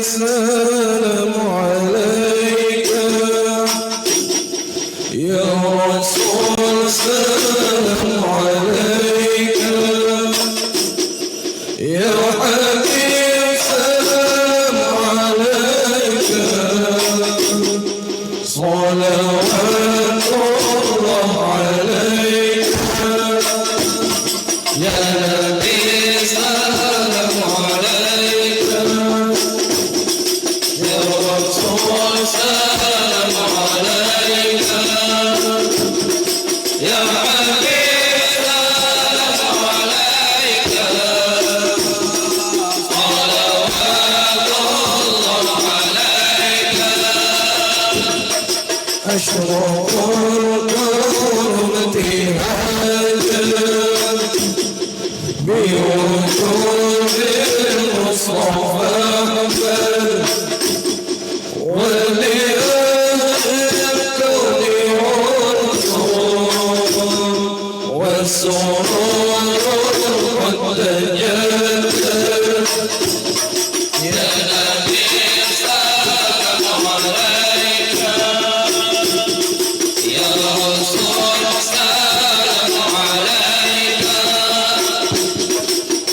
سلام عليك يا رسول سلام عليك يا حبيب سلام عليك صلوات الله عليك يا نبي سلام عليك يا رسول سلام عليك يا حبيب سلام عليك صلوات الله عليك أشرق القرب هاجر بوجود المصطفى والسرور قد تجلى يا نبي سلام عليك يا رسول سلام عليك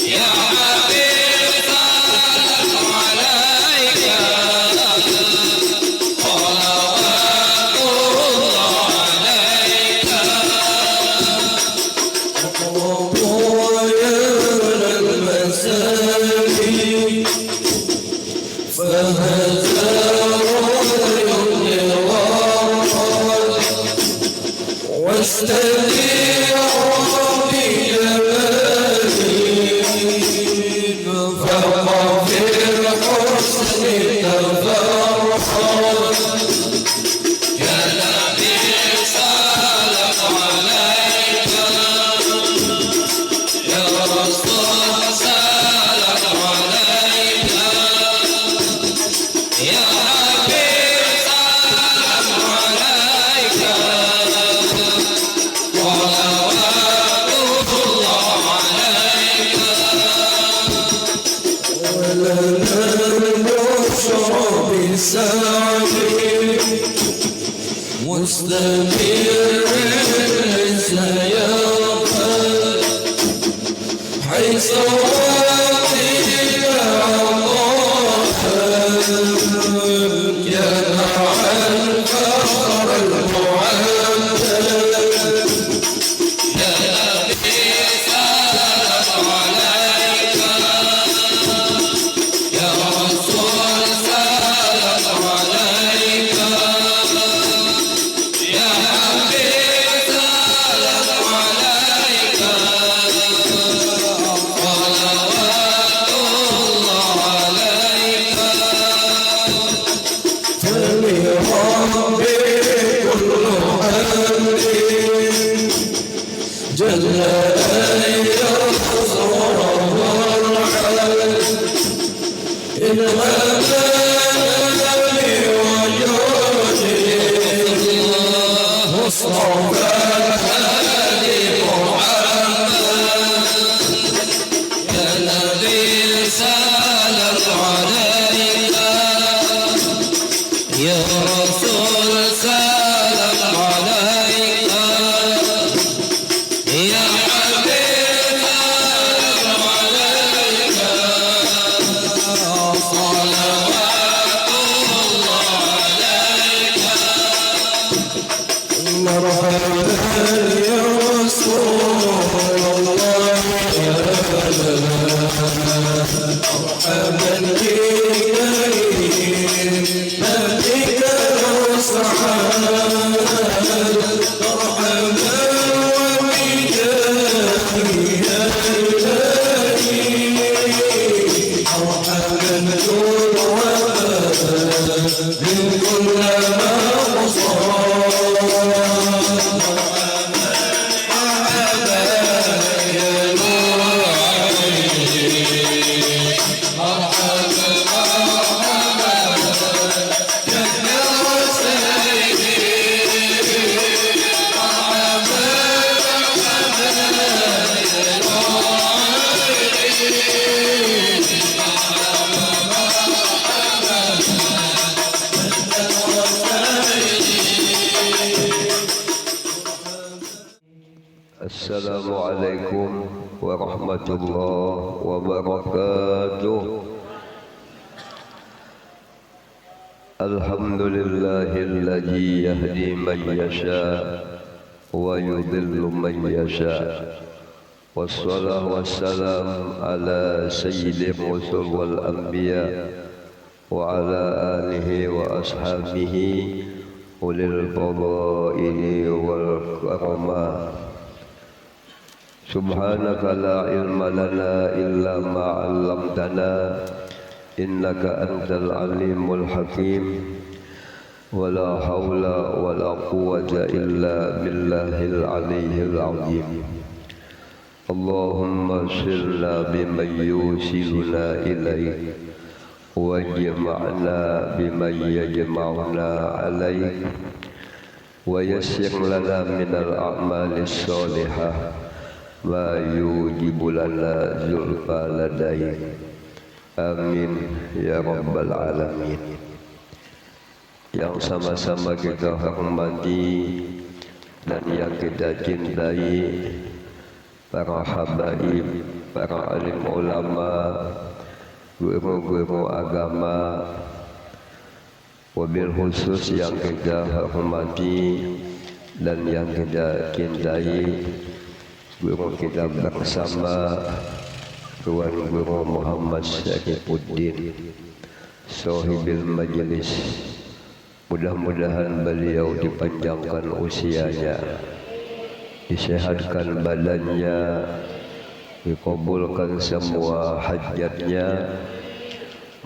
يا حبيب سلام عليك صلوات الله عليك واستديع بجمالي فغفر حسنك فرحا يا نبي سلام عليك يا رسول سلام عليك يا حبيب سلام عليك صلوات الله عليك ولنا البشرى بسعد مستمر سيقبل حيث جل أن يحصره الحال إن أمان بوجوده مصطفى الهادي محمد يا نبي سلام عليك يا رسول سلام عليك يا حبيب سلام عليك صلوات الله عليك مرحبا يا رسول الله يا مرحبا بك وصحابك مرحبا Assalamualaikum warahmatullahi wabarakatuh. Alhamdulillahilladzi yahdi man yasha wa yudhillu man yasha. Wassalatu wassalam ala sayyidil rusul wal anbiya wa ala alihi wa ashabihi ulil fadaili wal karamah. Subhanaka la ilma lana illa ma 'allamtana innaka antal alimul hakim. Wala haula wala quwwata illa billahil aliyyil azim. Allahumma sirna biman yusiluna ilaik wajma'na biman yajma'una alaik wa yassir lana minal a'malis sholihah ma yujibu lana zulfa ladaik. Amin ya rabbal alamin. Yang sama-sama kita hormati dan yang kita cintai para habaib, para alim ulama, guru-guru agama, wabil khusus yang kita hormati dan yang kita cintai, guru kita bersama Tuan Guru Muhammad Syarifuddin Sohibil Majlis. Mudah-mudahan beliau dipanjangkan usianya, disehatkan badannya, dikabulkan semua hajatnya.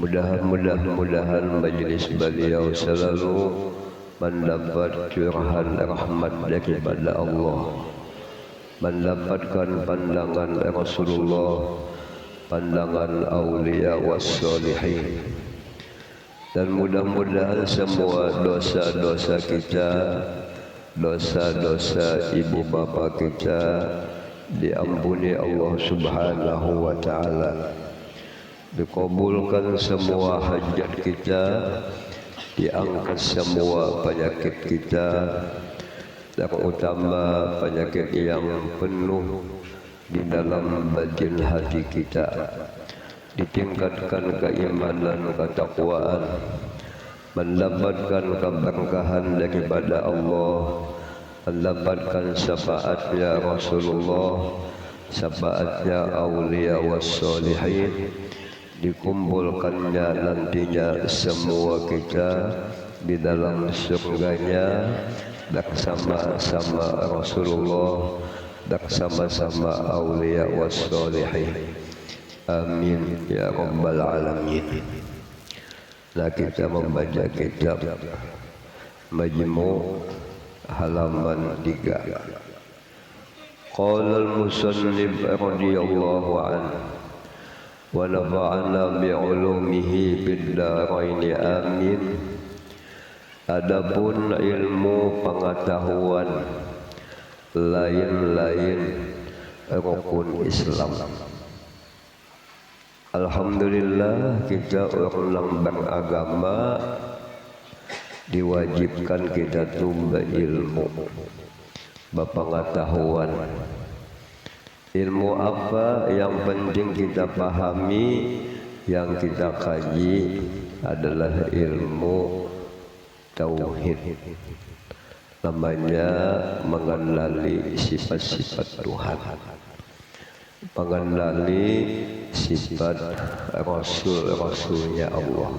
Mudah-mudahan majlis beliau selalu mendapat curahan rahmat daripada Allah, mendapatkan pandangan Rasulullah, pandangan awliya wassalihin. Dan mudah-mudahan semua dosa-dosa kita, dosa-dosa ibu bapa kita diampuni Allah Subhanahu wa taala. Dikabulkan semua hajat kita, diangkat semua penyakit kita, terutama penyakit yang penuh di dalam batin hati kita. Ditingkatkan keimanan, ketakwaan, mendapatkan keberkahan daripada Allah, mendapatkan syafaatnya Rasulullah, syafaatnya awliya wassalihin, dikumpulkannya nantinya semua kita di dalam surganya bersama-sama Rasulullah, bersama-sama awliya wassalihin. Amin ya rabbal alamin. Nah, kita membaca kitab Majmu' halaman 3. Qala al-musannif radhiyallahu anhu wa nafa'ana bi'ulumihi fid dharain amin. Adapun ilmu pengetahuan lain-lain rukun Islam. Alhamdulillah, kita orang beragama diwajibkan kita tumba ilmu, berpengetahuan. Ilmu apa yang penting kita pahami, yang kita kaji adalah ilmu tauhid. Namanya mengenali sifat-sifat Tuhan, mengenali sifat Rasul-Rasulnya Allah.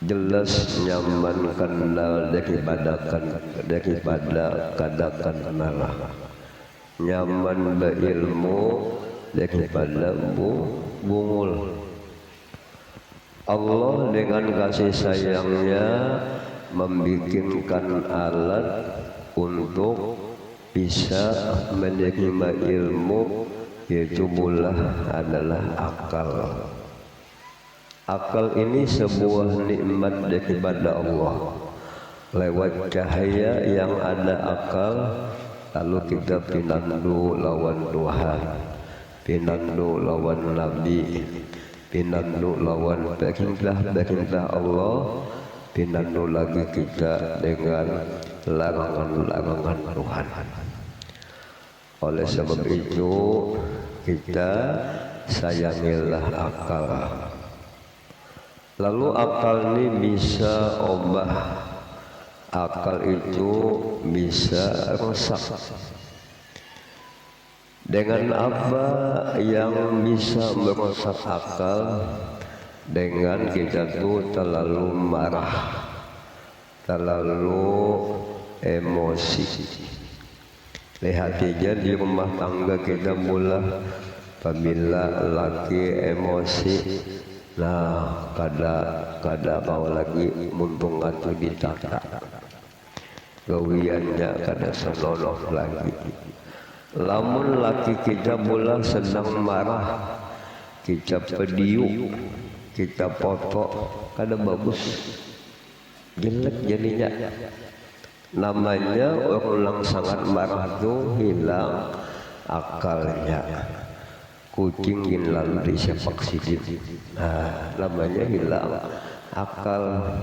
Jelas nyaman kenal daripada kadakan kenal. Nyaman berilmu daripada bungul. Allah dengan kasih sayangnya membikinkan alat untuk bisa menerima ilmu, yaitu pula adalah akal. Akal ini sebuah nikmat daripada Allah. Lewat cahaya yang ada akal, lalu kita pinandu lawan Tuhan, pinandu lawan Nabi, pinandu lawan perintah Allah, pinandu lagi kita dengan larangan-larangan Tuhan. Oleh sebab itu kita sayangilah akal. Lalu akal ini bisa obah, akal itu bisa rusak. Dengan apa yang bisa merusak akal? Dengan kita tuh terlalu marah, terlalu emosi. Lihat aja di rumah tangga kita mula apabila laki emosi, nah kada mau lagi mumpung atuh ditata, gawiannya kada senonoh lagi. Lamun laki kita mula sedang marah, kita pediu, kita foto, kada bagus, jelek jadinya. Namanya orang sangat marah tuh hilang akalnya. Kucing gin lalu disepak sidit, nah namanya hilang akal.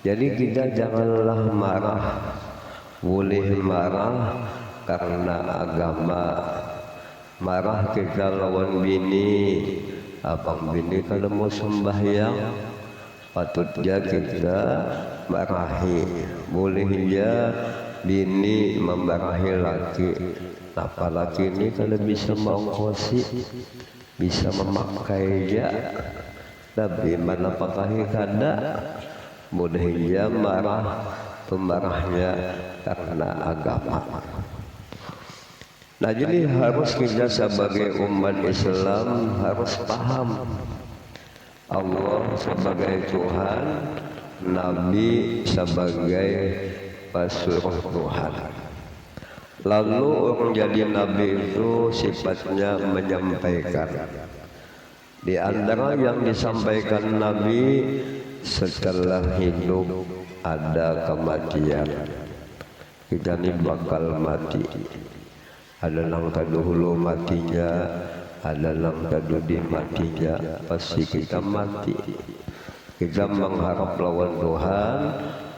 Jadi kita janganlah marah, boleh marah karena agama. Marah kita lawan bini, abang bini kalau mau sembahyang patutnya kita marahi. Boleh ya bini memarahi laki, apalagi ini kalau bisa mengongkosi, bisa memakai ya, tapi mana pakai kada. Boleh ya marah, pemarahnya karena agama. Nah jadi harus kita sebagai umat Islam harus paham Allah sebagai Tuhan, Nabi sebagai pesuruh Tuhan. Lalu orang jadi Nabi itu sifatnya menyampaikan. Di antara yang disampaikan Nabi, setelah hidup ada kematian. Kita ini bakal mati. Ada yang dahulu matinya, ada yang tadi matinya, pasti kita mati. Kita mengharap lawan Tuhan,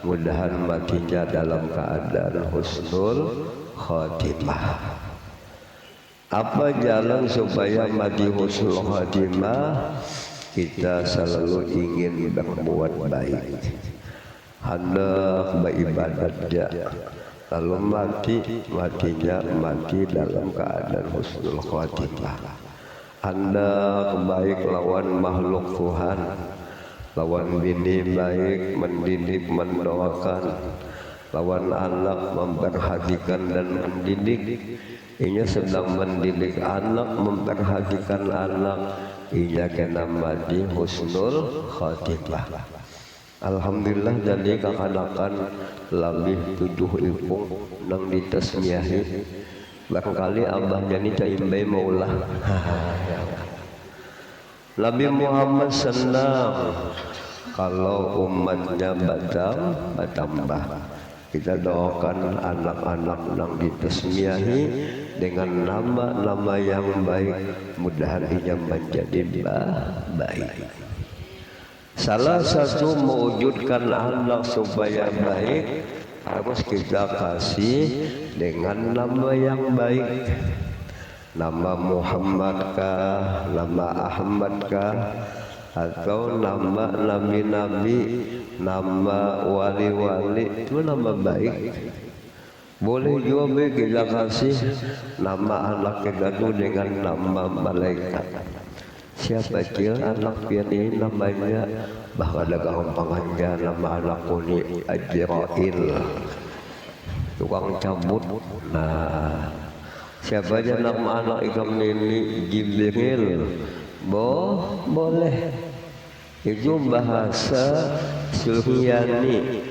mudahan matinya dalam keadaan husnul khotimah. Apa jalan supaya mati husnul khotimah? Kita selalu ingin berbuat baik, hendak beribadat ya. Lalu matinya mati dalam keadaan husnul khotimah. Anda baik lawan makhluk Tuhan, lawan bini baik, mendidik, mendoakan, lawan anak memperhatikan dan mendidik. Ia sedang mendidik anak, memperhatikan anak, ia kena mati husnul khotimah. Alhamdulillah jadi kakanakan lebih 7 ipung nang ditasmiahi. Barangkali abahnya ini caimbai maulah. Nabi Muhammad senang kalau umatnya bertambah. Kita doakan anak-anak nang ditasmiahi dengan nama-nama yang baik, mudahan ia menjadi baik. Salah satu mewujudkan anak supaya baik harus kita kasih dengan nama yang baik. Nama Muhammad kah, nama Ahmad kah, atau nama nabi-nabi, nama wali-wali, itu nama baik. Boleh juga kita kasih nama anak kita itu dengan nama malaikat. Siapa kecil anak pian ini namanya, bahkan ada gampangannya nama anakku ini Ajrail, tukang cabut. Nah, siapa aja nama anak ikam ini Jibril, boleh. Itu bahasa Suryani.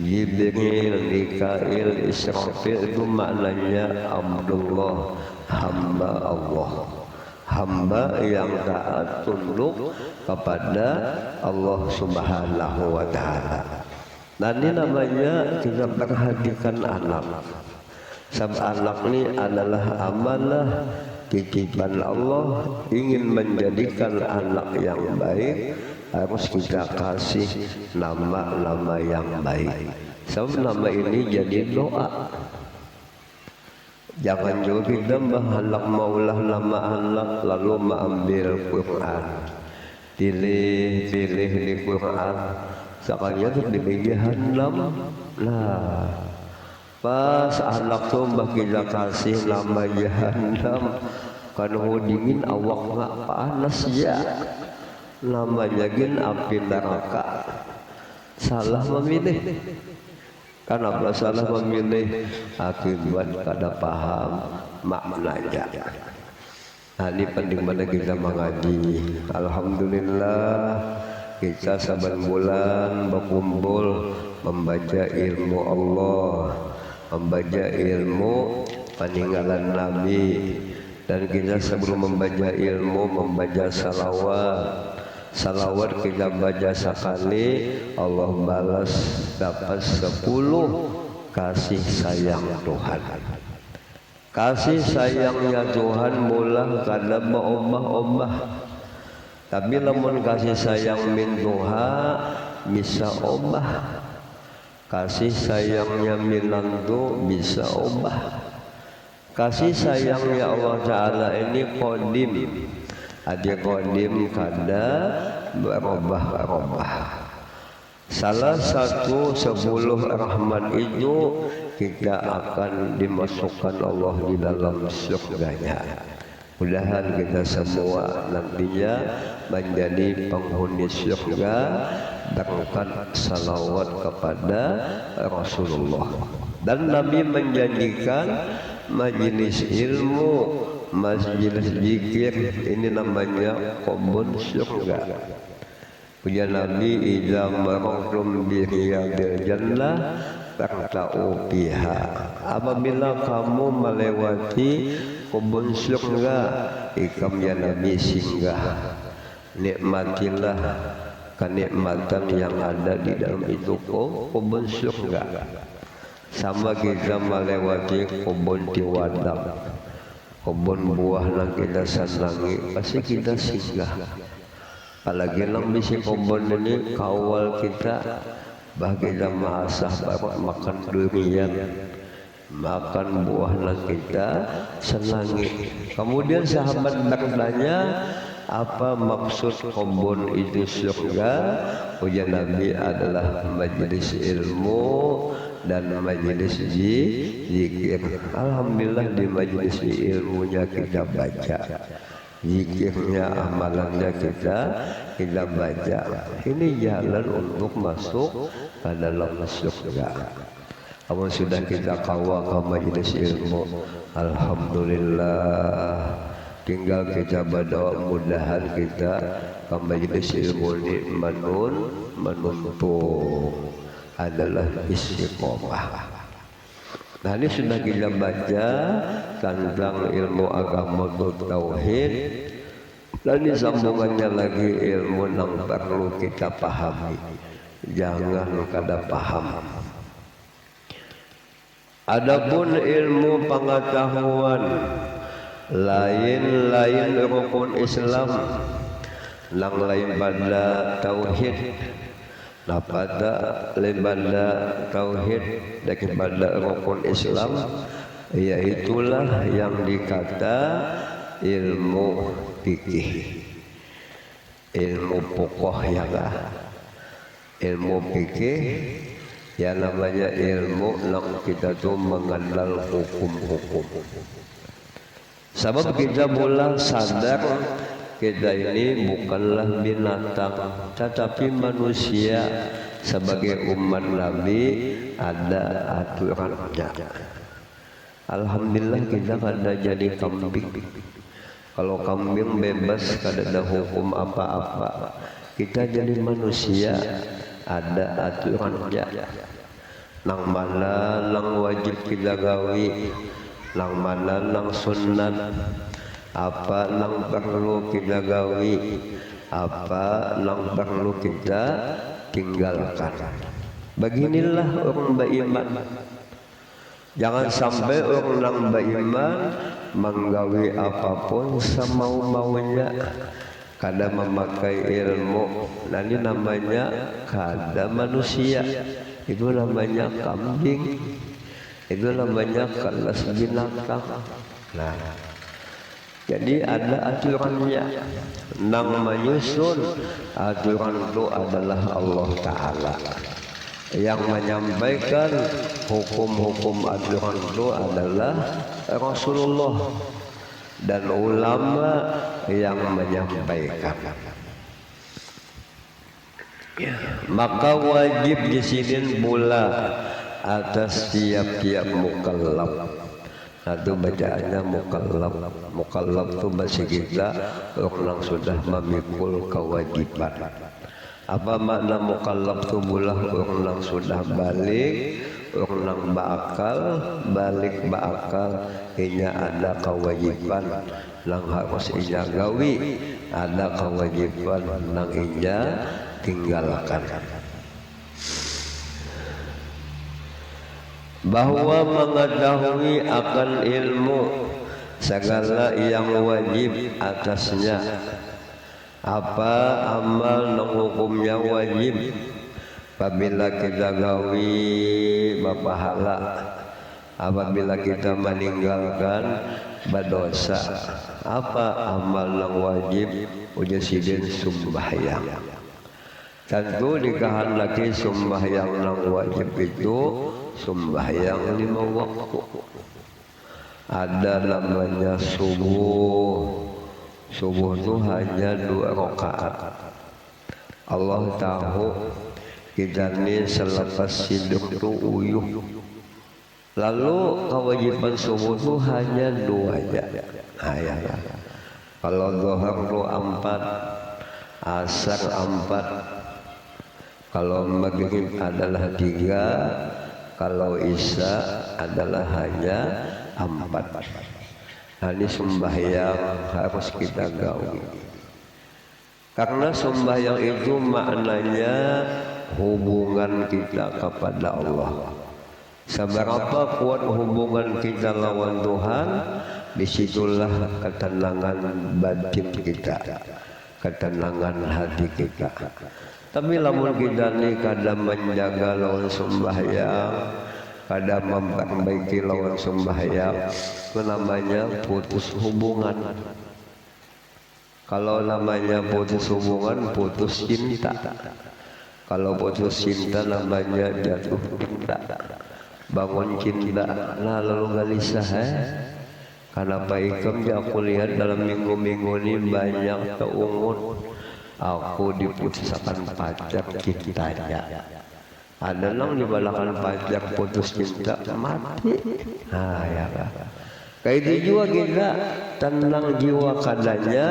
Jibril, Mikail, Israfil itu maknanya Abdullah, hamba Allah. Hamba yang taat tunduk kepada Allah Subhanahu wa Ta'ala. Nah ini namanya kita perhatikan anak. Sebab anak ini adalah amanah titipan Allah. Ingin menjadikan anak yang baik, harus kita kasih nama-nama yang baik. Sebab nama ini jadi doa. Jangan juga kita menghalak maulah lama halak lalu mengambil Quran. Pilih di Quran. Sekalian tu di jahanam. Nah, pas halak tu kita kasih nama jahanam. Kalau dingin awak nggak panas ya. Namanya gin api neraka. Salah memilih. Kenapa salah memilih? Akibat kada paham maknanya. Nah, ini penting banget kita mengaji. Alhamdulillah kita saban bulan berkumpul membaca ilmu Allah, membaca ilmu peninggalan Nabi, dan kita sebelum membaca ilmu membaca salawat kita baca sekali Allah balas dapat 10 kasih sayang Tuhan. Kasih sayangnya Tuhan mula kada berubah-ubah. Tapi lamun kasih sayang min Tuhan bisa ubah. Kasih sayangnya minantu bisa ubah. Kasih sayangnya Allah Ta'ala ini qadim. Ada qadim kada berubah-ubah. Salah satu 10 rahmat itu kita akan dimasukkan Allah di dalam surganya. Mudah-mudahan kita semua nantinya menjadi penghuni surga berkat salawat kepada Rasulullah. Dan Nabi menjanjikan majelis ilmu, majelis zikir ini namanya kebun surga. Punya Nabi idza marartum bi riyadil jannah taqta'u biha. Apabila kamu melewati kebun surga, ikam ya Nabi singgah. Nikmatilah kenikmatan yang ada di dalam itu kebun surga. Sama kita melewati kebun tiwadam, kebun buah yang kita senangi, pasti kita singgah. Apalagi lang bisi kebun ini kawal kita, bahagia maasah baru makan durian, makan buah yang kita senangi. Kemudian sahabat bertanya, apa maksud kebun itu surga? Ujian Nabi adalah majelis ilmu dan majelis zikir. Alhamdulillah di majelis ilmunya kita baca, zikirnya amalannya kita baca. Ini jalan untuk masuk ke dalam surga. Apa sudah kita kawal ke majelis ilmu, alhamdulillah. Tinggal kita berdoa mudahan kita ke majelis ilmu ini menuntung adalah istiqomah. Nah, ini sudah kita baca tentang ilmu agama tauhid, dan disambungannya lagi ilmu yang perlu kita pahami. Jangan kada paham. Adapun ilmu pengetahuan lain rukun Islam, yang lain pada tauhid, pada pada tauhid daripada rukun Islam, yaitulah yang dikata ilmu fikih, ilmu pokok ya lah. Ilmu fikih yang namanya ilmu yang kita tuh mengenal hukum-hukum. Sebab kita mulai sadar kita ini bukanlah binatang, tetapi manusia. Sebagai umat Nabi ada aturannya. Alhamdulillah kita kada jadi kambing. Kalau kambing bebas kada ada hukum apa-apa. Kita jadi manusia ada aturannya. Nang mana nang wajib kita gawi, nang mana nang sunat, apa nang perlu kita gawi, apa nang perlu kita tinggalkan. Beginilah orang beriman. Jangan sampai orang yang beriman menggawi apapun semau-maunya, kada memakai ilmu. Nah, ini namanya kada manusia. Itu namanya kambing. Itu namanya kelas binatang. Nah, jadi ada aturannya. Nang menyusun aturan itu adalah Allah Ta'ala. Yang menyampaikan hukum-hukum aturan itu adalah Rasulullah dan ulama yang menyampaikan. Maka wajib disidin pula atas tiap-tiap mukallaf. Itu bacaannya mukallaf. Mukallaf itu bahasa kita orang sudah memikul kewajiban. Apa makna mukallaf itu pula orang sudah balik, orang bakal balik bakal inya ada kewajiban nang harus inya gawi, ada kewajiban nang inya tinggalkan. Bahwa mengetahui akan ilmu segala yang wajib atasnya, apa amal nang hukumnya wajib apabila kita gawi berpahala, apabila kita meninggalkan berdosa. Apa amal nang wajib ujasidin sembahyang. Tentu dikehendaki sembahyang nang wajib itu sembahyang 5 waktu. Ada namanya subuh. Subuh itu hanya 2 rakaat. Allah tahu kita ini selepas hidup itu uyuh. Lalu kewajiban subuh itu hanya 2 aja. Ya. Kalau zuhur itu 4, asar 4. Kalau maghrib adalah 3, kalau isya adalah hanya 4. Nah, ini sembahyang harus kita gawi. Karena sembahyang itu maknanya hubungan kita kepada Allah. Seberapa kuat hubungan kita lawan Tuhan, disitulah ketenangan batin kita, ketenangan hati kita. Tapi lamun kita ni kadang menjaga lawan sembahyang, kadang memperbaiki lawan sembahyang, itu namanya putus hubungan. Kalau namanya putus hubungan, putus cinta. Kalau putus cinta namanya jatuh cinta, bangun cinta. Nah lalu gelisah Kenapa ikam aku lihat dalam minggu-minggu ini banyak keungun. Aku diputuskan pajak cintanya. Ada nang dibalakan pajak putus cinta mati. Nah ya kan. Kayak itu juga kita tenang jiwa kadanya,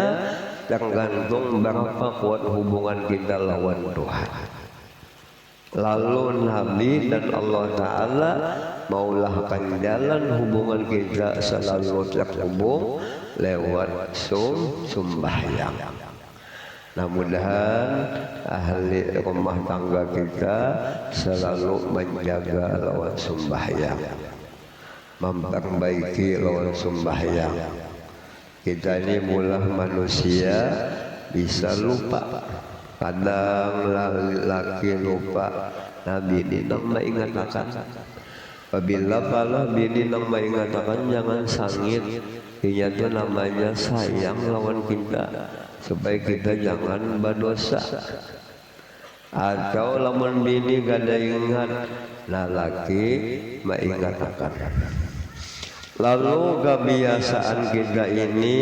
tergantung berapa kuat hubungan kita lawan Tuhan. Lalu Nabi dan Allah Ta'ala maulahkan jalan hubungan kita selalu terhubung lewat sembahyang. Nah mudah-mudahan ahli rumah tangga kita selalu menjaga lawan sembahyang, memperbaiki lawan sembahyang. Kita ini mulah manusia bisa lupa. Kadang laki lupa. Nabi ini nang mengatakan, apabila pala bini nang mengatakan jangan sangit. Ini itu namanya sayang lawan kita, supaya kita jangan berdosa. Atau lamun bini gada ingat, nah laki mengatakan. Lalu kebiasaan kita ini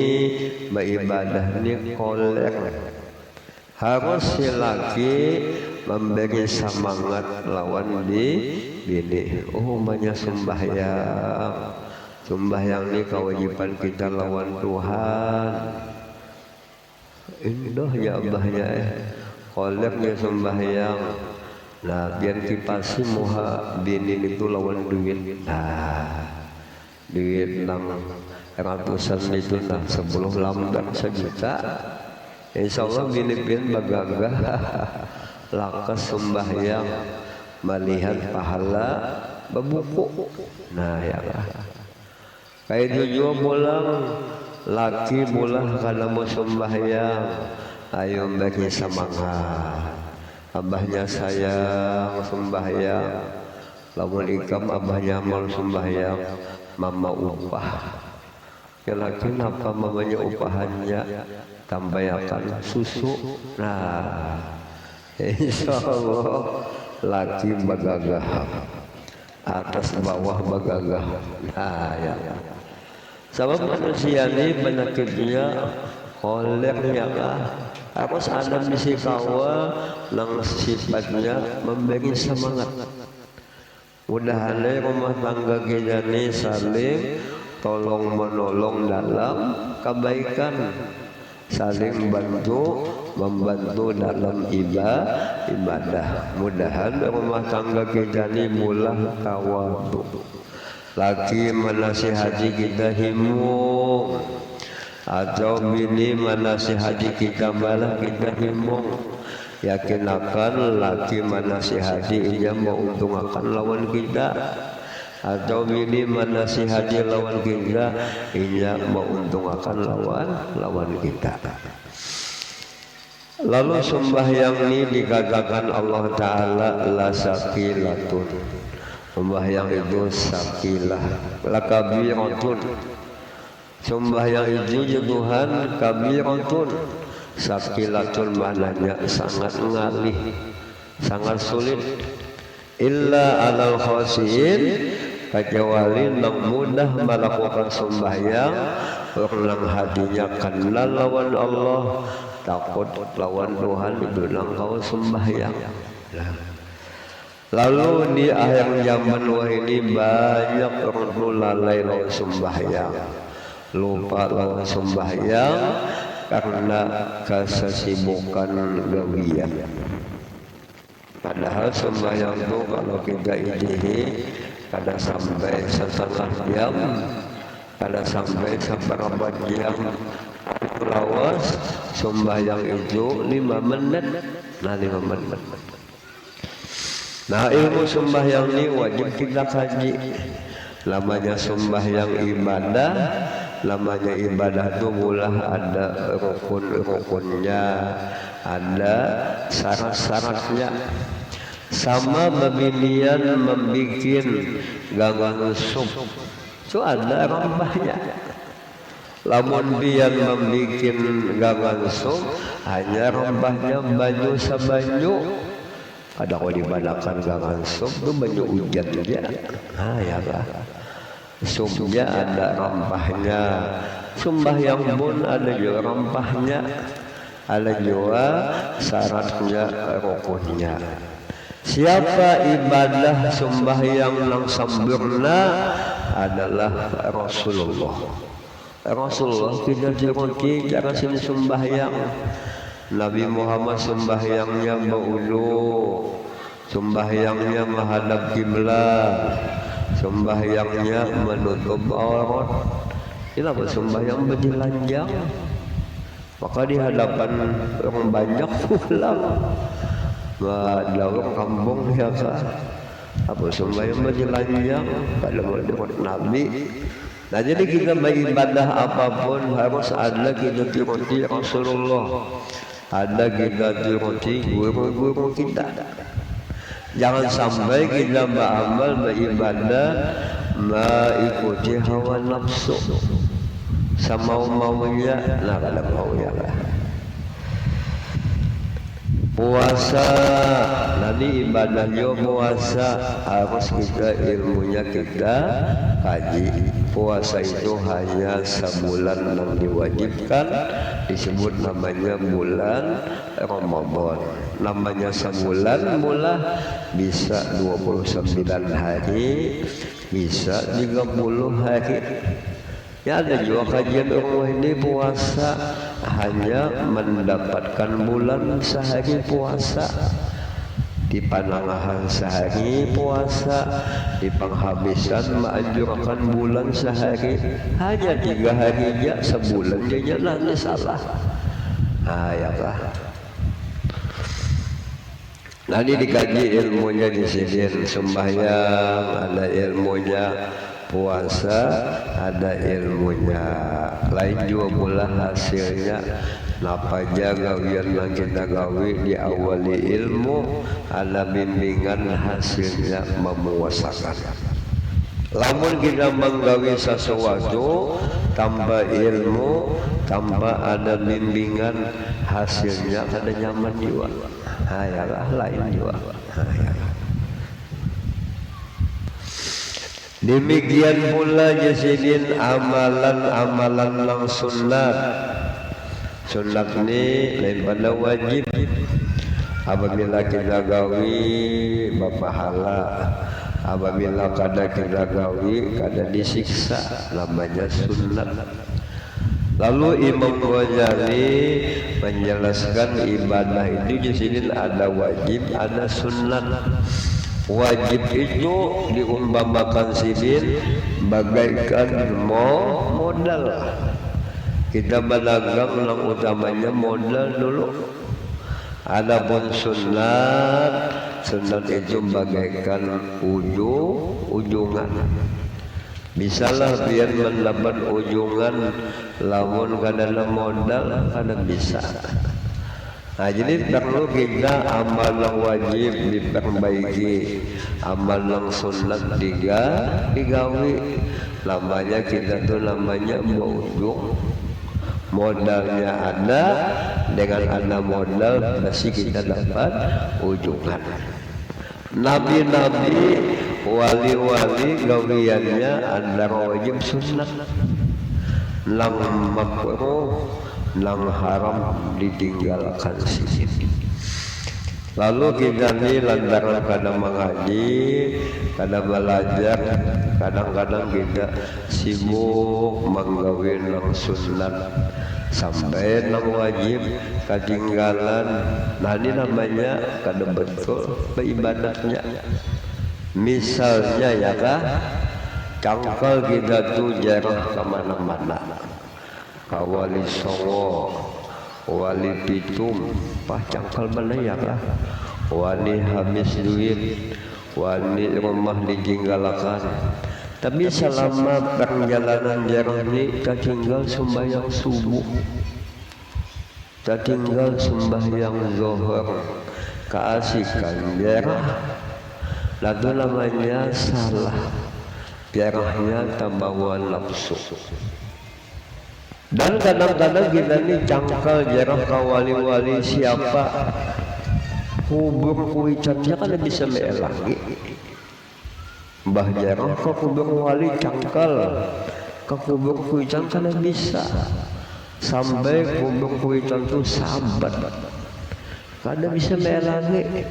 beribadah ni kolek. Harus si laki memberi semangat lawan bini. Oh banyak sembahyang. Sembahyang ini kewajiban kita lawan Tuhan. Indah ya abahnya koleknya sembahyang. Nah biar kipasi muha bini itu lawan duit. Nah duit nang ratusan itu nah 10 lambar 1 juta. Insya Allah bini-bini bagagah lakas sembahyang melihat pahala bebuku. Nah ya lah. Kayak itu juga pulang laki pulang karena mau sembahyang. Ayo bagi semangat. Abahnya sayang sembahyang. lamun ikam abahnya mal sembahyang mama upah yakin apa mamanya upahannya tambayakan susu. Nah insyaallah laki bagagah atas bawah bagagah. Nah ya sebab manusia ini penyakitnya kolernya lah harus ada misi kawa yang sifatnya memberi semangat. Mudah-mudahan rumah tangga kita ini saling tolong menolong dalam kebaikan, saling membantu dalam ibadah. Mudahan rumah tangga kita ini mulah tawadu. Laki menasihati kita himung, atau bini menasihati kita malah kita himung. Yakin akan laki menasihati ia menguntungkan lawan kita, atau bini menasihati lawan kita ia menguntungkan lawan kita. Lalu sembahyang ini dikatakan Allah Ta'ala la sakilatun. Sembahyang itu sakilah lakabiratun. Sembahyang itu ya Tuhan kabiratun. Sakilatun maknanya sangat ngalih, sangat sulit. Illa alal khasiin, kecuali yang mudah melakukan sembahyang orang hatinya kenal lawan Allah, takut lawan Tuhan itu kau sembahyang. Lalu di akhir zaman ini banyak orang lalai lawan sembahyang, lupa lawan sembahyang karena kesesibukan gawian. Padahal sembahyang itu kalau kita ini kada sampai setengah jam, kada sampai seberapa jam lawas. Sembahyang itu 5 menit. Nah 5 menit. Nah ilmu sembahyang ini wajib kita kaji. Namanya sembahyang ibadah. Namanya ibadah itu mulah ada rukun-rukunnya, ada syarat-syaratnya. Sama pemilihan membikin gangan sup itu ada rambahnya. Lamun dia membikin gangan sup hanya rambahnya banyu sabanyu. Ada kalau dibadakan gangan sup itu banyu hujan aja. Nah ya lah. Supnya ada rempahnya, sembahyang pun ada juga rempahnya, ada juga syaratnya, rukunnya. Siapa ibadah sembahyang yang sempurna adalah Rasulullah. Rasulullah kita diruti cara sembahyang. Nabi Muhammad sembahyangnya berudu, sembahyangnya menghadap kiblat. Sembahyangnya menutup aurat. Inilah sembahyang berjelanjang. Maka di hadapan orang banyak pulang. Ada orang kampung ya kan. Apa sembahyang berjelanjang pada menurut Nabi. Nah jadi kita beribadah apapun harus ada kita tiruti Rasulullah. Ada kita tiruti guru-guru kita. Jangan sampai kita beramal beribadah mengikuti hawa nafsu semau-maunya. Nah kalau maunya lah. Puasa nanti ibadahnya puasa harus kita ilmunya kita kaji. Puasa itu hanya sebulan yang diwajibkan, disebut namanya bulan Ramadan. Namanya sebulan mula bisa 29 hari, bisa 30 hari. Ya ada juga kajian Allah ini puasa hanya mendapatkan bulan sehari puasa, di panangahan sehari puasa, di penghabisan menganjurkan bulan sehari. Hanya 3 hari aja sebulan dia nanti salah. Nah ya kah? Nanti dikaji ilmunya di sini, sembahyang ada ilmunya, puasa ada ilmunya, lain juga pula hasilnya napa jaga gawian kita gawi di awali ilmu ada bimbingan hasilnya memuasakan. Lamun kita menggawi sesuatu tanpa ilmu, tanpa ada bimbingan, hasilnya kada nyaman juga. Hayalah lain juga. Demikian pula jasidin amalan-amalan lang sunat. Sunat ni lain pada wajib. Apabila kita gawi berpahala, apabila kada kita gawi kada disiksa, namanya sunat. Lalu Imam Ghazali menjelaskan ibadah itu di sini ada wajib, ada sunat. Wajib itu diumpamakan sidin bagaikan modal. Kita berdagang yang utamanya modal dulu. Adapun sunat itu bagaikan ujungan. Bisalah biar mendapat ujungan, lamun kada modal kada bisa. Nah, jadi perlu kita amal yang wajib diperbaiki, amal yang sunat digawi. Namanya kita tuh namanya ujung. Modalnya ada, dengan ada modal pasti kita dapat ujungan. Nabi-nabi, wali-wali gawiannya antara wajib sunat, lang makruh, lang haram ditinggalkan sisi. Lalu kita ni lantaran kadang mengaji, kadang belajar, kadang-kadang kita sibuk menggawin lang sunat sampai lang wajib ketinggalan. Nah ini namanya kadang betul beribadatnya. Misalnya ya kah, cangkal kita tuh jarang kemana-mana. Kawali Songo, wali Pitung, cangkal mana ya kah? Wali habis duit, wali rumah ditinggalakan. Tapi selama perjalanan jarang ini, tak tinggal sembahyang subuh, tak tinggal sembahyang zuhur, keasikan jarang. Lalu namanya salah, jarahnya tambahan nafsu. Dan kadang-kadang kita ini cangkal jarah ke wali-wali siapa, kubur kuicannya kan bisa melangi. Mbah jarah ke kubur wali cangkal, ke kubur kuican kan bisa. Sampai kubur kuican itu sahabat, kada bisa melangi.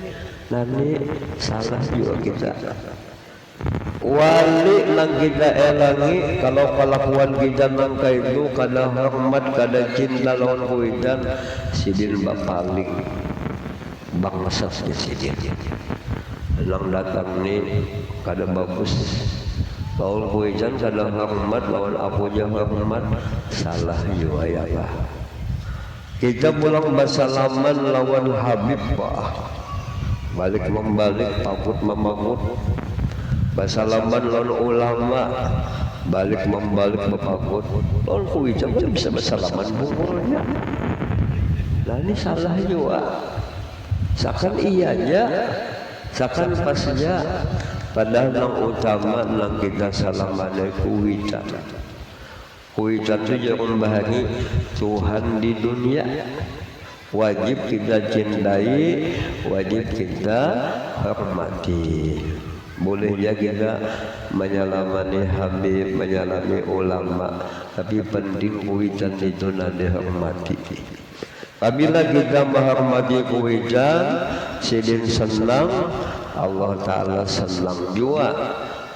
Nanti salah juga kita. Wali nang kita elangi, kalau kelakuan kita nang kaitu kada hormat, kada cinta lawan kuitan, sidin bapaling bangsa sidin. Nang datang ni kada bagus, lawan kuitan kada hormat, lawan apunya hormat, salah juga ya Pak. Kita pulang bersalaman lawan Habib Pak. Balik membalik pakut memakut, bersalaman lawan ulama, balik membalik mepakut. Lawan kuican kan bisa bersalaman bungkulnya. Nah ini salah juga. Sakan iyanya, sakan pasnya, padahal yang utama yang kita salaman kuican. Kuican itu jangan bahagi Tuhan di dunia. Wajib kita cintai, wajib kita hormati. Bolehnya kita menyalamani Habib, menyalami ulama, tapi penting kuican itu nanti hormati. Apabila kita menghormati kuican, sidin senang, Allah Ta'ala senang juga.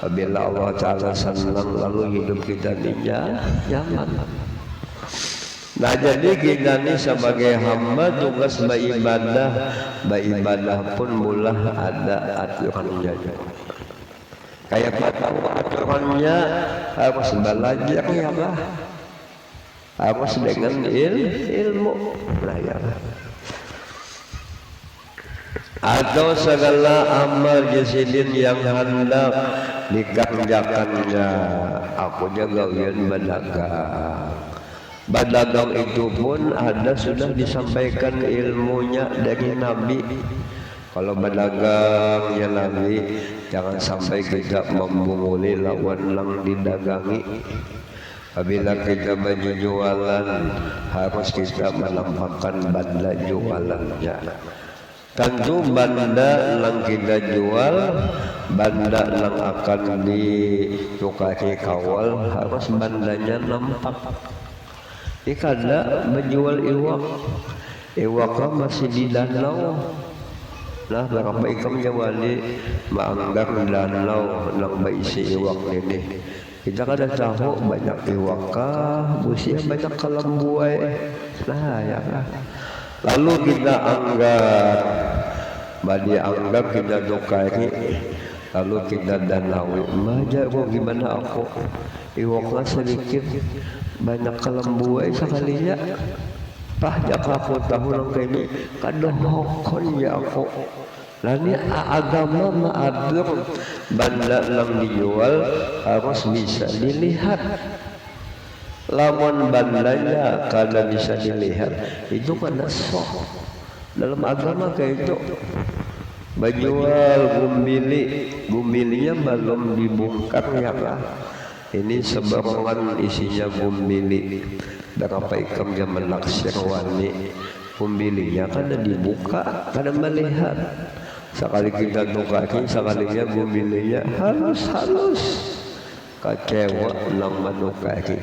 Apabila Allah Ta'ala senang, lalu hidup kita nyaman. Nah jadi kita ni sebagai hamba tugas beribadah pun mula ada aturannya. Kayak apa tahu aturannya, harus belajar ya lah, harus dengan ilmu belajar. Atau segala amal jasidin yang hendak dikerjakannya, aku jaga ujian berdagang. Berdagang itu pun ada sudah disampaikan ilmunya dari Nabi. Kalau berdagang ya Nabi, jangan sampai kita membunguli lawan yang didagangi. Apabila kita baju jualan, harus kita menampakkan benda jualannya. Tentu benda yang kita jual, benda yang akan ditukai kawal, harus bandanya nampak. Jika ada menjual iwak, iwaknya masih di danau. Nah, berapa ikam jawali maanggar danau yang berisi iwak ini. Kita kada tahu banyak iwakah, busia banyak kalambuai. Nah, ya kan. Lalu kita anggar, badi anggar kita tukai, lalu kita danawi. Maja kok gimana aku? Iwaknya sedikit, banyak kalambuai sekalinya. Pah jaka aku tahu nang kini kadohokon ya aku. Lani agama mengatur benda yang dijual harus bisa dilihat. Lawan bandanya kada bisa dilihat itu kada sok. Dalam agama kayak itu. Bajual gumbilinya belum dibongkar ya kan. Ini sebarangan isinya gumbili. Berapa ikam yang menaksir wani gumbilinya kada dibuka, kada melihat. Sekali kita tukakin, sekalinya gumbilinya halus kecewa nang menukaki.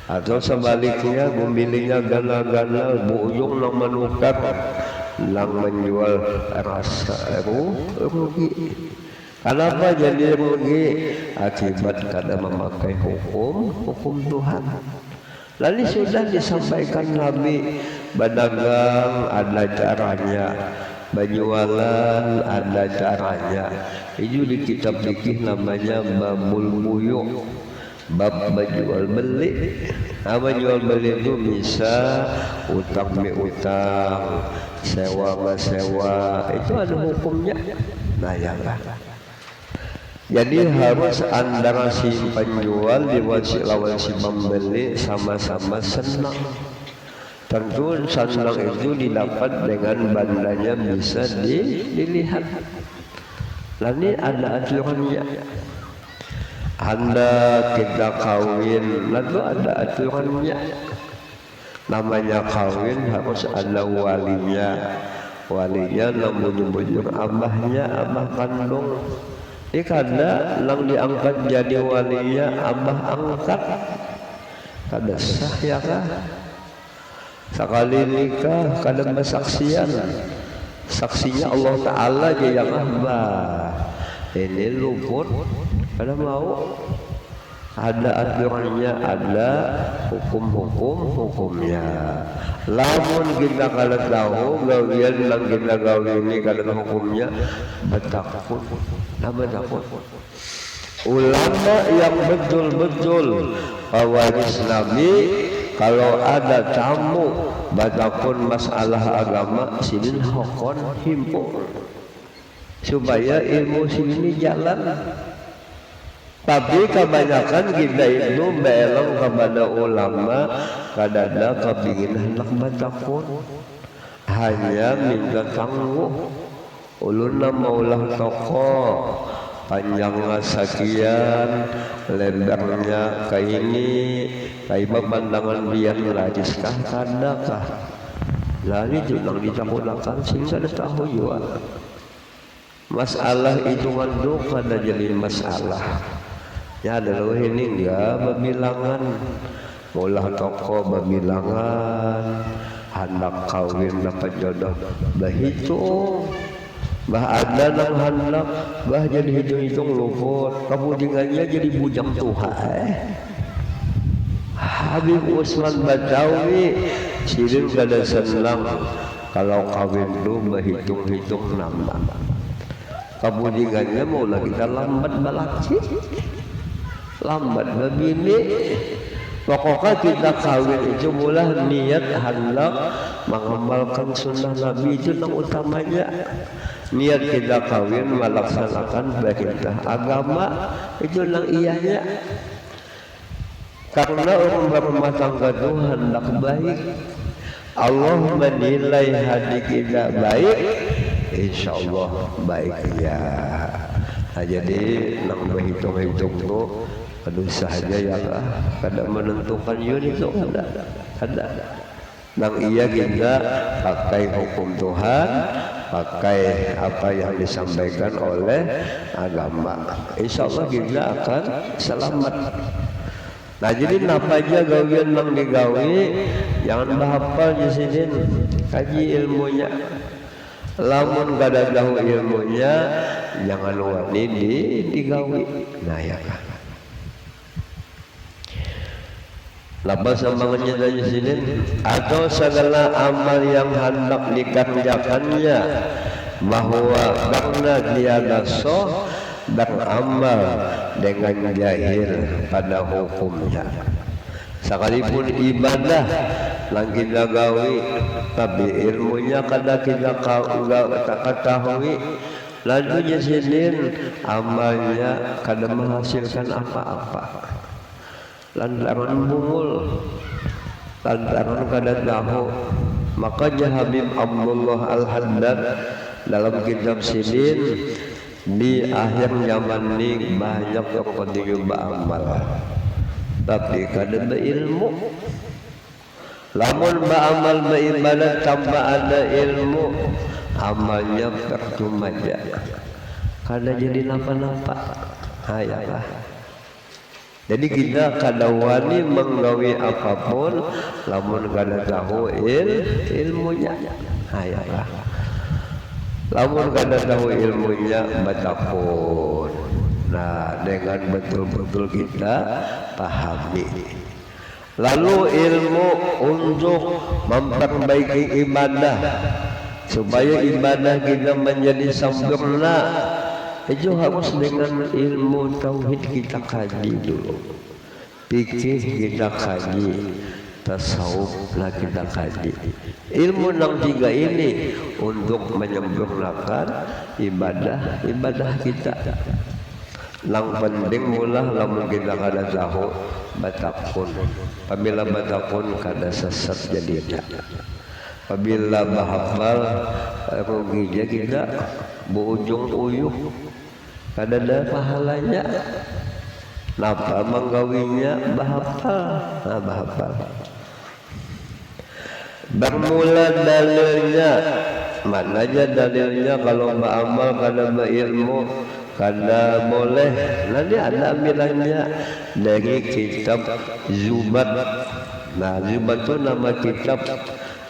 Atau sebaliknya gumbilinya ganal-ganal buyung nang menukar, nang menjual rasa rugi. Kenapa jadi rugi? Akibat kada memakai hukum Tuhan. Lalu sudah disampaikan Nabi, berdagang ada caranya, berjualan ada caranya. Itu di kitab fikih namanya babul buyuk, bab berjual beli. Jual beli itu bisa utang utang, sewa sewa, itu ada hukumnya. Nah ya lah. Jadi harus antara si penjual lawan si pembeli sama-sama senang. Tentu senang itu didapat dengan bandanya bisa dilihat. Lalu ada aturannya. Anda kita kawin, lalu ada aturannya. Namanya kawin harus ada walinya. Walinya namun bujur abahnya, abah kandung. Kada lang diangkat jadi walinya abah angkat, kada sah ya kah? Sekali nikah kada bersaksian, saksinya Allah Taala aja yang abah. Ini luput, kada mau. Ada aturannya, ada hukumnya. Lamun kita kada tahu gawian lang kita gawi ini kada hukumnya, betakut. Nama takut. Ulama yang betul-betul pewaris Nabi, kalau ada tamu batakun masalah agama silin hokon himpun supaya ilmu sini jalan. Tapi kebanyakan kita itu belong kepada ulama, kadada kepinginan nak batakun, hanya minta tangguh. Uluna maulah toko panjangnya sekian, lebarnya kayak ini, kayak pemandangan biar lajiskah kadakah. Lalu juga dicampurkan sehingga ada tahu juga. Masalah itu manduk kada jadi masalah. Ya adalah ini enggak berbilangan, maulah toko berbilangan, hendak kawin dapat jodoh berhitung. Bah ada nang hendak, bah jadi hitung-hitung luput, kemudiannya jadi bujang Tuhan. Habib Usman Badawi sirin kada senang kalau kawin dulu berhitung-hitung nama. Kemudiannya mau lagi kita lambat balaki, lambat begini. Pokoknya kita kawin itu mulai niat hendak mengamalkan sunnah Nabi itu yang utamanya. Niat kita kawin melaksanakan perintah agama itu yang iyanya. Karena orang berumah tangga itu hendak baik. Allah menilai hati kita baik, insya Allah baik ya. Nah, jadi nang berhitung-hitung tu, aduh sahaja ya lah. Kadang menentukan yun itu ada. Nang iya kita pakai hukum Tuhan, pakai apa yang disampaikan oleh agama. Insya Allah kita akan selamat. Nah jadi napa aja gawian nang digawi, jangan bahapal di sini, kaji ilmunya. Lamun kada tahu ilmunya, jangan wani digawi. Nah ya kan. Lepas sambangannya dari sini, atau segala amal yang hendak dikerjakannya, bahwa karena dia nasoh beramal dengan jahil pada hukumnya. Sekalipun ibadah yang kita gawi, tapi ilmunya kada kita ketahui, lalu nyesinin amalnya kada menghasilkan apa-apa. Lantaran bungul, lantaran kada tahu. Makanya Habib Abdullah Al-Haddad dalam kitab Sidin di akhir zaman ini banyak yang penting beramal, tapi kada berilmu. Lamun beramal beribadah tanpa ada ilmu, amalnya percuma aja, kada jadi napa-napa. Hayalah. Jadi kita kada wani menggawi apapun, lamun kada tahu ilmunya. Hayalah. Lamun kada tahu ilmunya batakun. Nah, dengan betul-betul kita pahami. Lalu ilmu untuk memperbaiki ibadah supaya ibadah kita menjadi sempurna, itu harus dengan ilmu tauhid kita kaji dulu. Fikih kita kaji, tasawuf lah kita kaji. Ilmu nang tiga ini untuk menyempurnakan ibadah kita. Yang penting mula lamun kita kada tahu batakun. Apabila batakun kada sesat jadinya. Apabila bahafal ruginya kita berujung uyuh, kada ada pahalanya. Napa menggawinya bahafal? Nah, bahafal. Bermula dalilnya, mana aja dalilnya kalau beramal kada berilmu kada boleh. Nanti ada ambilannya dari kitab Zubat. Nah, Zubat itu nama kitab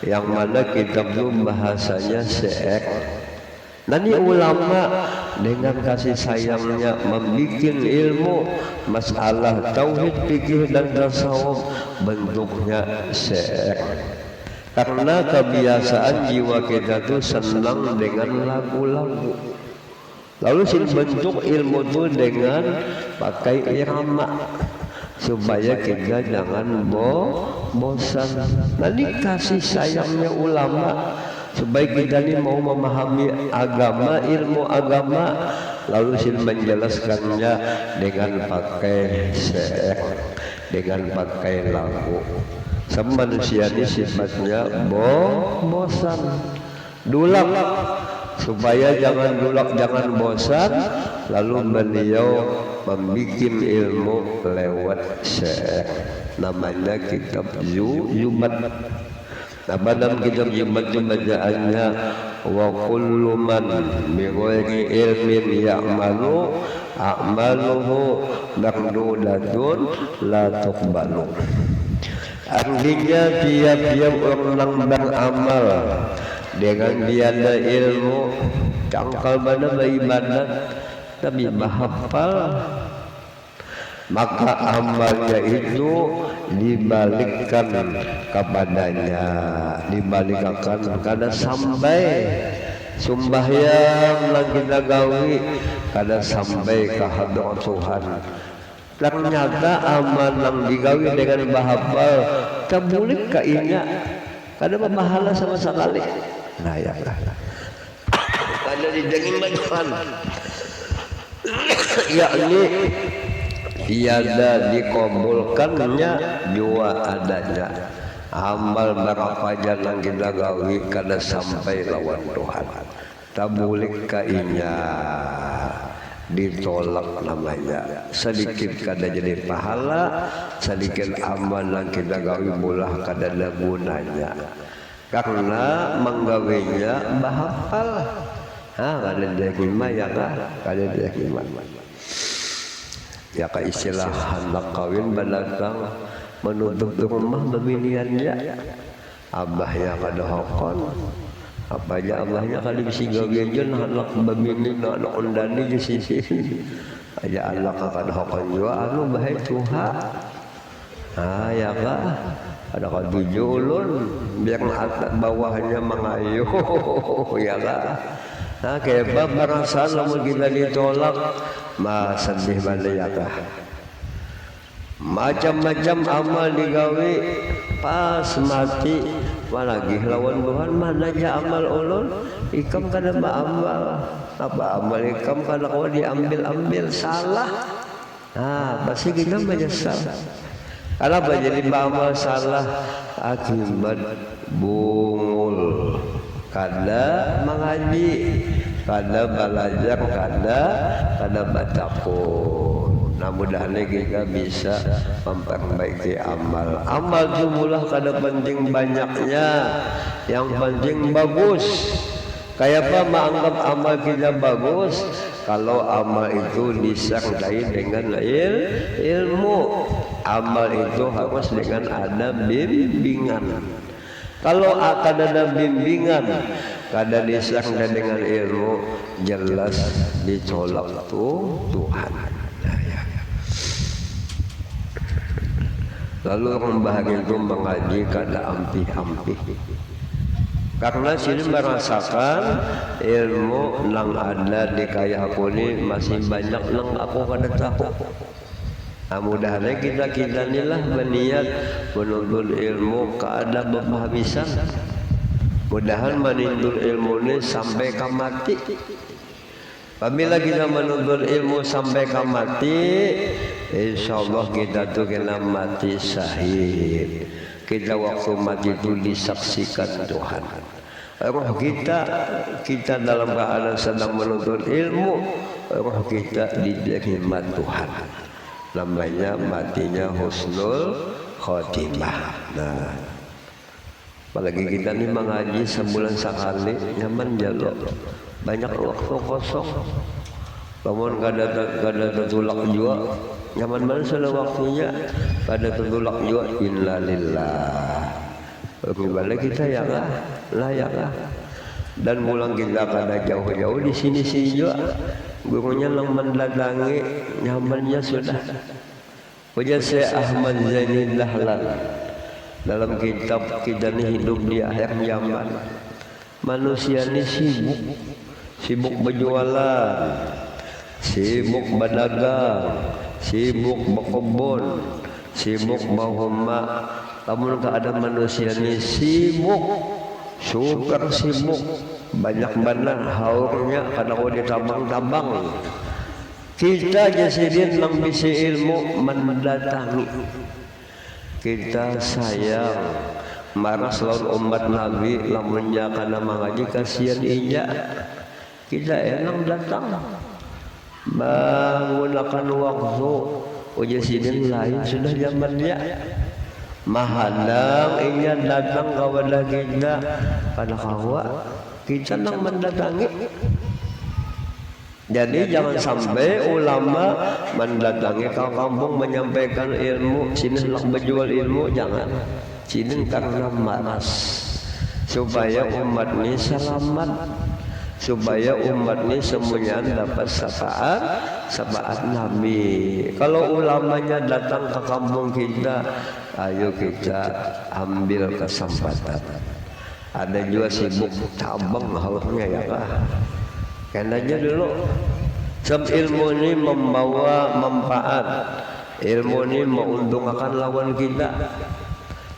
yang mana kitab itu bahasanya seek. Nanti ulama dengan kasih sayangnya membikin ilmu masalah tauhid, fikih dan tasawuf bentuknya seek. Karena kebiasaan jiwa kita itu senang dengan lagu-lagu. Lalu sini bentuk ilmu itu dengan pakai irama supaya kita jangan bosan. Nanti kasih sayangnya ulama supaya kita ini mau memahami agama, ilmu agama, lalu sini menjelaskannya dengan pakai seek, dengan pakai lagu. Sama manusia ini sifatnya bosan, dulak. Supaya jangan dulak, jangan bosan, lalu beliau membuat ilmu lewat seek. Namanya kitab Zubat. Nah, dalam kitab Zubat itu bacaannya wa kullu man bi ghairi ilmin ya'malu a'maluhu maqdudatun la tuqbalu. Artinya tiap-tiap orang beramal dengan tiada ilmu, cangkal pada beribadat tapi bahafal, maka amalnya itu dibalikkan kepadanya, dibalikkan kada sampai sembahyang lagi kita gawi kada sampai ke hadrat Tuhan. Ternyata amal yang digawi dengan bahafal terbulik ke inya, kada berpahala sama sekali. Nah ya lah, kada didengin bajuan. Yakni tiada dikabulkannya jua adanya amal berapa jalan kita gawi kada sampai lawan Tuhan tabulik kainya ditolak namanya sedikit kada jadi pahala sedikit amal yang kita gawi mulah kada ada gunanya karena menggawinya bahapal kada ada hikmah ya kada ada hikmah ya ka istilah anak kawin badatang menutup rumah bebiniannya abahnya kada hokon apa aja Allahnya kali bisa gawian jen anak babini anak undani di sisi aja anak kada hokon jua anu bae tuha ya kah ada katuju ulun biar atas bawahnya mengayu ya kah kebab merasa lamun kita ditolak sedih balik ya kah macam-macam amal digawe pas mati lagi lawan Tuhan mana aja amal ulun ikam kada amal apa amal ikam kada kau diambil salah pasti kita menyesal kalau jadi amal salah akibat bungul kada mengaji kada belajar kada batakun nah mudah-mudahan kita bisa memperbaiki amal jumlah kada penting banyaknya yang penting bagus kayak apa menganggap amal kita bagus kalau amal itu disertai dengan ilmu amal itu harus dengan ada bimbingan kalau akan ada bimbingan kada disertai dengan ilmu jelas ditolak Tuhan. Lalu orang bahagia itu mengaji kada ampih-ampih karena sini merasakan ilmu nang ada di kaya aku ini masih banyak nang aku kada tahu mudah-mudahan kita inilah berniat menuntut ilmu kada berhabisan mudahan menuntut ilmu ini sampai ke mati apabila kita menuntut ilmu sampai ke mati insyaallah kita tuh kena mati syahid kita waktu mati itu disaksikan Tuhan roh kita dalam keadaan sedang menuntut ilmu roh kita diterima Tuhan namanya matinya husnul khotimah nah apalagi kita ini mengaji sebulan sekali nyaman jalur banyak waktu kosong namun kada tertulak juga nyaman mana sudah waktunya kada tertulak juga innalillah balik kita ya lah dan pulang kita kada jauh-jauh di sini juga gurunya yang mendatangi nyamannya sudah wajah Syekh Ahmad Zaini Dahlan dalam kitab kita ini hidup di akhir zaman manusia ini sibuk berjualan sibuk berdagang sibuk berkebun sibuk berhoma namun keadaan manusia ini sibuk super sibuk banyak benar haurnya karena kau ditambang-tambang kita jasidin nang bisi ilmu mendatangi kita sayang marah selalu umat Nabi lamunnya karena mengaji kasihan inja kita enang datang menggunakan waktu ujasidin lain sudah zamannya mahadang ingin datang kepada kita pada kawa kita nang mendatangi jadi jangan sampai ulama mendatangi ke kampung menyampaikan ilmu sini hendak berjual ilmu jangan sini karena malas supaya umat ini selamat supaya umat ini semuanya dapat syafaat Nabi. Kalau ulamanya datang ke kampung kita, ayo kita ambil kesempatan. Ada juga sibuk cabang halnya ya kah? Kendanya dulu. Sebab ilmu ini membawa manfaat. Ilmu ini menguntungkan lawan kita.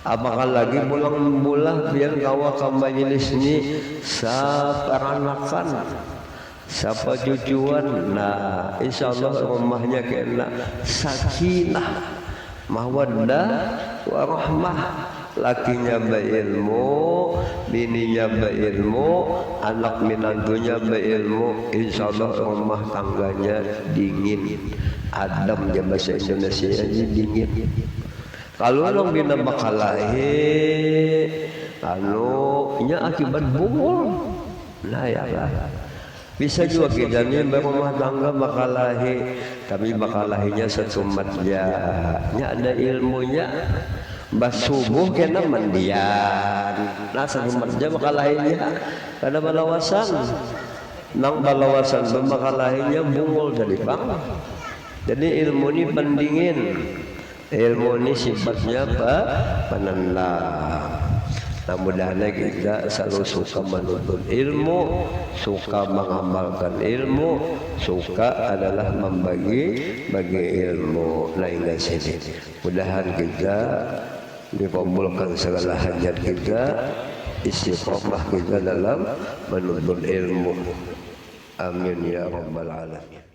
Apakah lagi bulan biar kawa ke majelis ini seperanakan Siapa cucuan, nah insya Allah rumahnya kena sakinah, mawaddah, warahmah. Lakinya berilmu, bininya berilmu, anak minantunya berilmu, insya Allah rumah tangganya dingin. Adem ya bahasa Indonesia aja dingin. Kalau orang bina bakalahi, nya akibat bungul, nah ya lah. Bisa juga kita ni berumah tangga bakalahi, tapi bakalahinya sesumatnya, ada ilmunya. Basubuh kena mandian, nah sesumatnya bakalahinya ada balawasan, nang balawasan bakalahinya bungul jadi bang. Jadi ilmu ini pendingin, ilmu ini sifatnya apa? Penenang. Nah mudah-mudahan kita selalu suka menuntut ilmu, suka mengamalkan ilmu, suka adalah bagi ilmu. Nah hingga sini mudah-mudahan kita dikabulkan segala hajat kita, istiqomah kita dalam menuntut ilmu. Amin ya rabbal alamin.